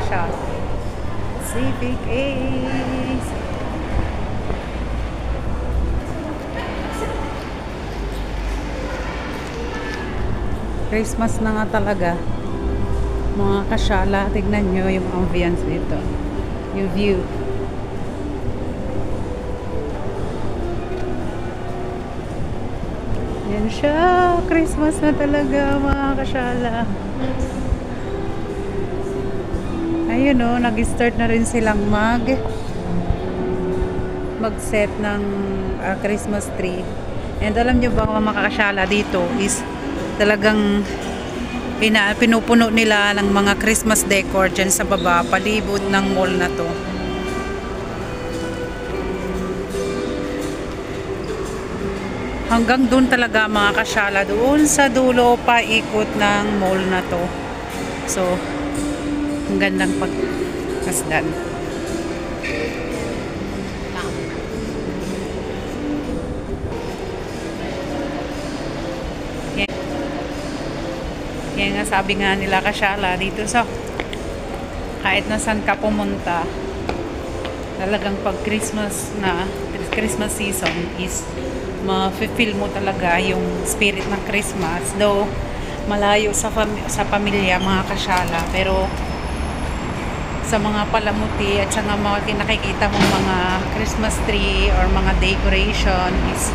siya. Pacific Ace. Christmas na nga talaga. Mga kasyala, tignan nyo yung ambience dito. Yung view. Yan siya. Christmas na talaga, mga kasyala. Ayun o, nag-start na rin silang mag-set ng Christmas tree. And alam nyo ba mga kasyala dito is talagang pinupuno nila ng mga Christmas decor dyan sa baba, palibot ng mall na to. Hanggang doon talaga mga kasyala, doon sa dulo paikot ng mall na to. So, ang gandang pagkasdan. Yan nga sabi nga nila kasyala dito sa kahit na saan ka pumunta, talagang pag Christmas season is ma-feel mo talaga yung spirit ng Christmas, though malayo sa pamilya mga kasyala, pero sa mga palamuti at sa mga nakikita mong mga Christmas tree or mga decoration is